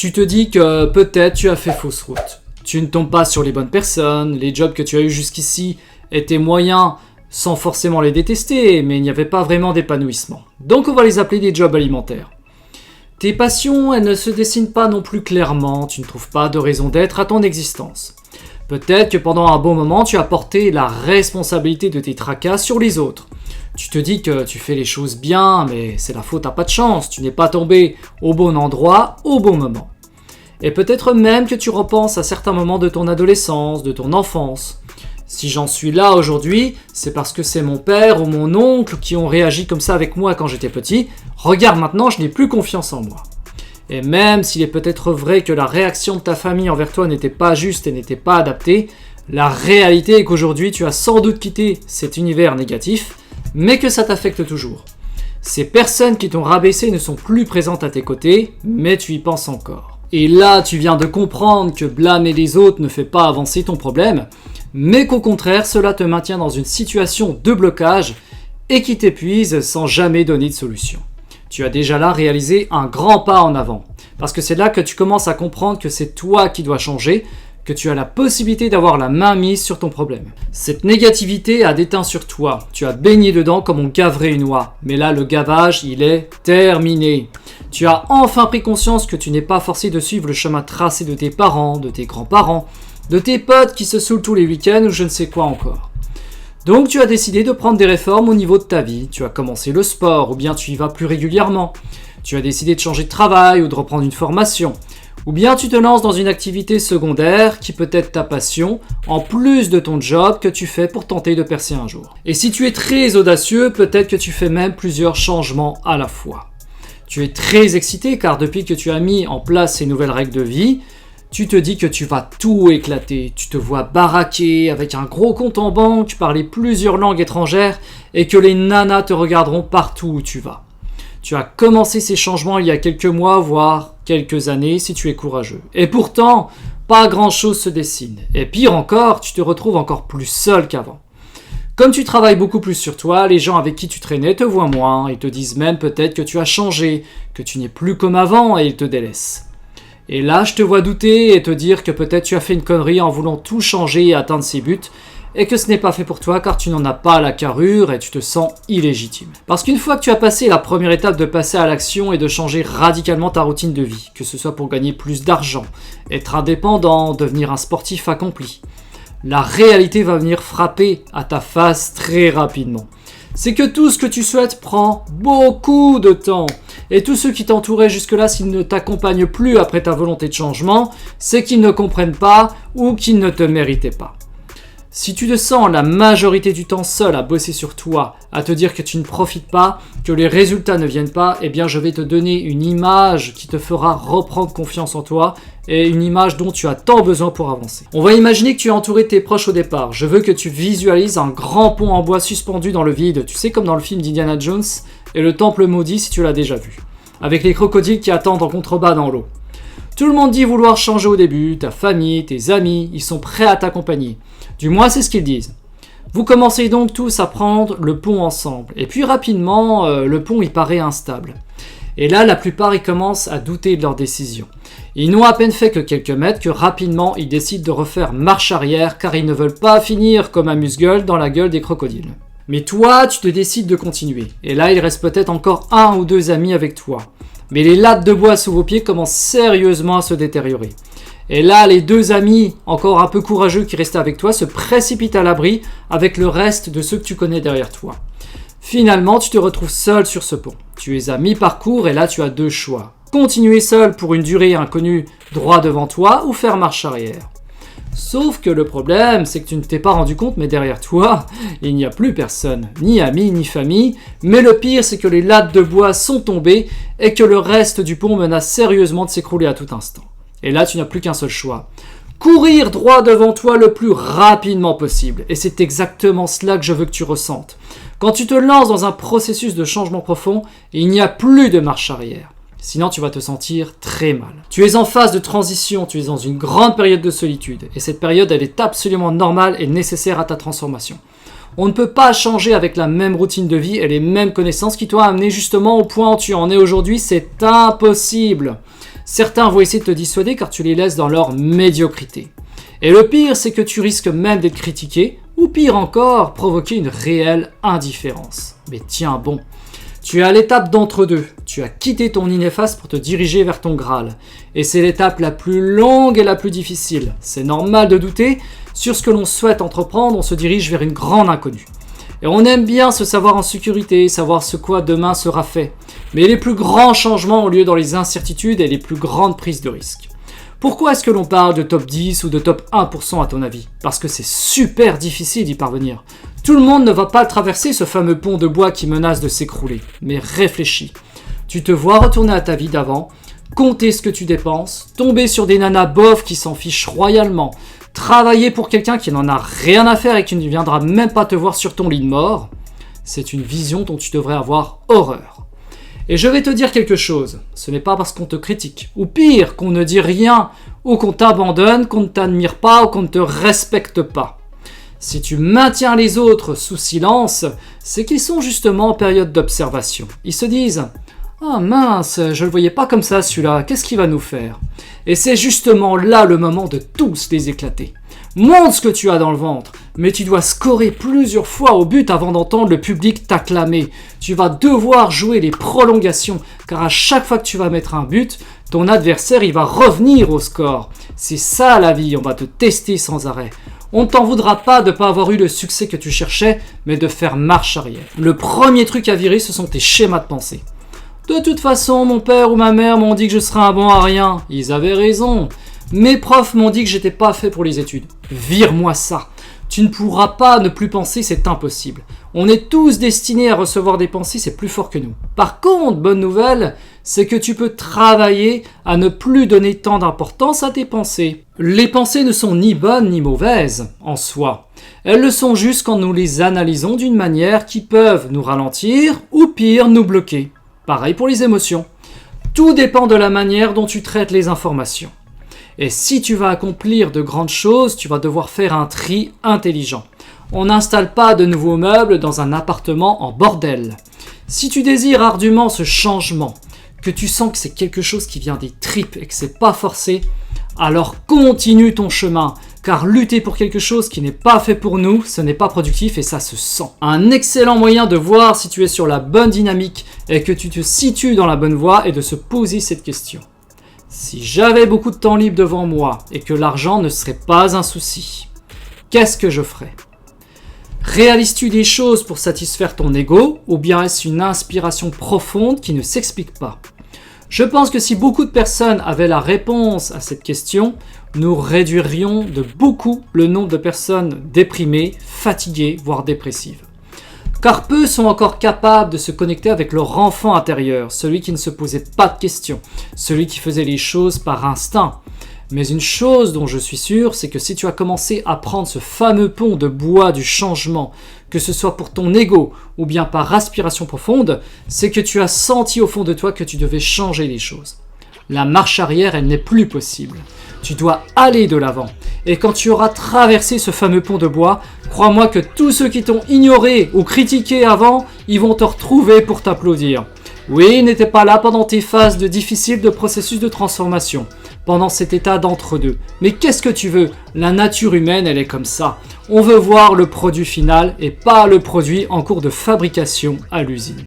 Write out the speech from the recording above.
Tu te dis que peut-être tu as fait fausse route. Tu ne tombes pas sur les bonnes personnes, les jobs que tu as eus jusqu'ici étaient moyens sans forcément les détester, mais il n'y avait pas vraiment d'épanouissement. Donc on va les appeler des jobs alimentaires. Tes passions, elles ne se dessinent pas non plus clairement, tu ne trouves pas de raison d'être à ton existence. Peut-être que pendant un bon moment, tu as porté la responsabilité de tes tracas sur les autres. Tu te dis que tu fais les choses bien, mais c'est la faute à pas de chance, tu n'es pas tombé au bon endroit, au bon moment. Et peut-être même que tu repenses à certains moments de ton adolescence, de ton enfance. Si j'en suis là aujourd'hui, c'est parce que c'est mon père ou mon oncle qui ont réagi comme ça avec moi quand j'étais petit. Regarde maintenant, je n'ai plus confiance en moi. Et même s'il est peut-être vrai que la réaction de ta famille envers toi n'était pas juste et n'était pas adaptée, la réalité est qu'aujourd'hui tu as sans doute quitté cet univers négatif, mais que ça t'affecte toujours. Ces personnes qui t'ont rabaissé ne sont plus présentes à tes côtés, mais tu y penses encore. Et là, tu viens de comprendre que blâmer les autres ne fait pas avancer ton problème, mais qu'au contraire, cela te maintient dans une situation de blocage et qui t'épuise sans jamais donner de solution. Tu as déjà là réalisé un grand pas en avant, parce que c'est là que tu commences à comprendre que c'est toi qui dois changer, que tu as la possibilité d'avoir la main mise sur ton problème. Cette négativité a déteint sur toi, tu as baigné dedans comme on gaverait une oie, mais là le gavage il est terminé. Tu as enfin pris conscience que tu n'es pas forcé de suivre le chemin tracé de tes parents, de tes grands-parents, de tes potes qui se saoulent tous les week-ends ou je ne sais quoi encore. Donc tu as décidé de prendre des réformes au niveau de ta vie, tu as commencé le sport ou bien tu y vas plus régulièrement, tu as décidé de changer de travail ou de reprendre une formation, ou bien tu te lances dans une activité secondaire qui peut être ta passion, en plus de ton job que tu fais pour tenter de percer un jour. Et si tu es très audacieux, peut-être que tu fais même plusieurs changements à la fois. Tu es très excité car depuis que tu as mis en place ces nouvelles règles de vie, tu te dis que tu vas tout éclater, tu te vois baraquer avec un gros compte en banque, parler plusieurs langues étrangères et que les nanas te regarderont partout où tu vas. Tu as commencé ces changements il y a quelques mois, voire quelques années si tu es courageux. Et pourtant, pas grand chose se dessine. Et pire encore, tu te retrouves encore plus seul qu'avant. Comme tu travailles beaucoup plus sur toi, les gens avec qui tu traînais te voient moins, ils te disent même peut-être que tu as changé, que tu n'es plus comme avant et ils te délaissent. Et là, je te vois douter et te dire que peut-être tu as fait une connerie en voulant tout changer et atteindre ses buts, et que ce n'est pas fait pour toi car tu n'en as pas la carrure et tu te sens illégitime. Parce qu'une fois que tu as passé la première étape de passer à l'action et de changer radicalement ta routine de vie, que ce soit pour gagner plus d'argent, être indépendant, devenir un sportif accompli, la réalité va venir frapper à ta face très rapidement. C'est que tout ce que tu souhaites prend beaucoup de temps. Et tous ceux qui t'entouraient jusque-là, s'ils ne t'accompagnent plus après ta volonté de changement, c'est qu'ils ne comprennent pas ou qu'ils ne te méritaient pas. Si tu te sens la majorité du temps seul à bosser sur toi, à te dire que tu ne profites pas, que les résultats ne viennent pas, eh bien je vais te donner une image qui te fera reprendre confiance en toi et une image dont tu as tant besoin pour avancer. On va imaginer que tu es entouré de tes proches au départ. Je veux que tu visualises un grand pont en bois suspendu dans le vide, tu sais comme dans le film d'Indiana Jones et le temple maudit si tu l'as déjà vu, avec les crocodiles qui attendent en contrebas dans l'eau. Tout le monde dit vouloir changer au début, ta famille, tes amis, ils sont prêts à t'accompagner. Du moins, c'est ce qu'ils disent. Vous commencez donc tous à prendre le pont ensemble. Et puis rapidement, le pont il paraît instable. Et là, la plupart ils commencent à douter de leur décision. Ils n'ont à peine fait que quelques mètres que rapidement ils décident de refaire marche arrière car ils ne veulent pas finir comme amuse-gueule dans la gueule des crocodiles. Mais toi, tu te décides de continuer. Et là, il reste peut-être encore un ou deux amis avec toi. Mais les lattes de bois sous vos pieds commencent sérieusement à se détériorer. Et là, les deux amis, encore un peu courageux qui restaient avec toi, se précipitent à l'abri avec le reste de ceux que tu connais derrière toi. Finalement, tu te retrouves seul sur ce pont. Tu es à mi-parcours et là, tu as deux choix. Continuer seul pour une durée inconnue droit devant toi ou faire marche arrière. Sauf que le problème, c'est que tu ne t'es pas rendu compte, mais derrière toi, il n'y a plus personne, ni amis, ni famille. Mais le pire, c'est que les lattes de bois sont tombées et que le reste du pont menace sérieusement de s'écrouler à tout instant. Et là, tu n'as plus qu'un seul choix. Courir droit devant toi le plus rapidement possible. Et c'est exactement cela que je veux que tu ressentes. Quand tu te lances dans un processus de changement profond, il n'y a plus de marche arrière. Sinon, tu vas te sentir très mal. Tu es en phase de transition, tu es dans une grande période de solitude. Et cette période, elle est absolument normale et nécessaire à ta transformation. On ne peut pas changer avec la même routine de vie et les mêmes connaissances qui t'ont amené justement au point où tu en es aujourd'hui. C'est impossible. Certains vont essayer de te dissuader car tu les laisses dans leur médiocrité. Et le pire, c'est que tu risques même d'être critiqué, ou pire encore, provoquer une réelle indifférence. Mais tiens bon, tu es à l'étape d'entre-deux. Tu as quitté ton néfaste pour te diriger vers ton Graal. Et c'est l'étape la plus longue et la plus difficile. C'est normal de douter. Sur ce que l'on souhaite entreprendre, on se dirige vers une grande inconnue. Et on aime bien se savoir en sécurité, savoir ce quoi demain sera fait. Mais les plus grands changements ont lieu dans les incertitudes et les plus grandes prises de risques. Pourquoi est-ce que l'on parle de top 10 ou de top 1% à ton avis? Parce que c'est super difficile d'y parvenir. Tout le monde ne va pas traverser ce fameux pont de bois qui menace de s'écrouler. Mais réfléchis. Tu te vois retourner à ta vie d'avant, compter ce que tu dépenses, tomber sur des nanas bof qui s'en fichent royalement, travailler pour quelqu'un qui n'en a rien à faire et qui ne viendra même pas te voir sur ton lit de mort. C'est une vision dont tu devrais avoir horreur. Et je vais te dire quelque chose, ce n'est pas parce qu'on te critique, ou pire, qu'on ne dit rien, ou qu'on t'abandonne, qu'on ne t'admire pas, ou qu'on ne te respecte pas. Si tu maintiens les autres sous silence, c'est qu'ils sont justement en période d'observation. Ils se disent « Ah mince, je le voyais pas comme ça celui-là, qu'est-ce qu'il va nous faire ?» Et c'est justement là le moment de tous les éclater. Montre ce que tu as dans le ventre, mais tu dois scorer plusieurs fois au but avant d'entendre le public t'acclamer. Tu vas devoir jouer les prolongations, car à chaque fois que tu vas mettre un but, ton adversaire il va revenir au score. C'est ça la vie, on va te tester sans arrêt. On ne t'en voudra pas de ne pas avoir eu le succès que tu cherchais, mais de faire marche arrière. Le premier truc à virer, ce sont tes schémas de pensée. De toute façon, mon père ou ma mère m'ont dit que je serais un bon à rien. Ils avaient raison. Mes profs m'ont dit que j'étais pas fait pour les études. Vire-moi ça. Tu ne pourras pas ne plus penser, c'est impossible. On est tous destinés à recevoir des pensées, c'est plus fort que nous. Par contre, bonne nouvelle, c'est que tu peux travailler à ne plus donner tant d'importance à tes pensées. Les pensées ne sont ni bonnes ni mauvaises en soi. Elles le sont juste quand nous les analysons d'une manière qui peuvent nous ralentir ou pire nous bloquer. Pareil pour les émotions. Tout dépend de la manière dont tu traites les informations. Et si tu vas accomplir de grandes choses, tu vas devoir faire un tri intelligent. On n'installe pas de nouveaux meubles dans un appartement en bordel. Si tu désires ardument ce changement, que tu sens que c'est quelque chose qui vient des tripes et que c'est pas forcé, alors continue ton chemin, car lutter pour quelque chose qui n'est pas fait pour nous, ce n'est pas productif et ça se sent. Un excellent moyen de voir si tu es sur la bonne dynamique et que tu te situes dans la bonne voie est de se poser cette question. Si j'avais beaucoup de temps libre devant moi et que l'argent ne serait pas un souci, qu'est-ce que je ferais? Réalises-tu des choses pour satisfaire ton ego ou bien est-ce une inspiration profonde qui ne s'explique pas? Je pense que si beaucoup de personnes avaient la réponse à cette question, nous réduirions de beaucoup le nombre de personnes déprimées, fatiguées, voire dépressives. Car peu sont encore capables de se connecter avec leur enfant intérieur, celui qui ne se posait pas de questions, celui qui faisait les choses par instinct. Mais une chose dont je suis sûr, c'est que si tu as commencé à prendre ce fameux pont de bois du changement, que ce soit pour ton ego ou bien par aspiration profonde, c'est que tu as senti au fond de toi que tu devais changer les choses. La marche arrière, elle n'est plus possible. Tu dois aller de l'avant. Et quand tu auras traversé ce fameux pont de bois, crois-moi que tous ceux qui t'ont ignoré ou critiqué avant, ils vont te retrouver pour t'applaudir. Oui, ils n'étaient pas là pendant tes phases difficiles de processus de transformation, pendant cet état d'entre-deux. Mais qu'est-ce que tu veux? La nature humaine, elle est comme ça. On veut voir le produit final et pas le produit en cours de fabrication à l'usine.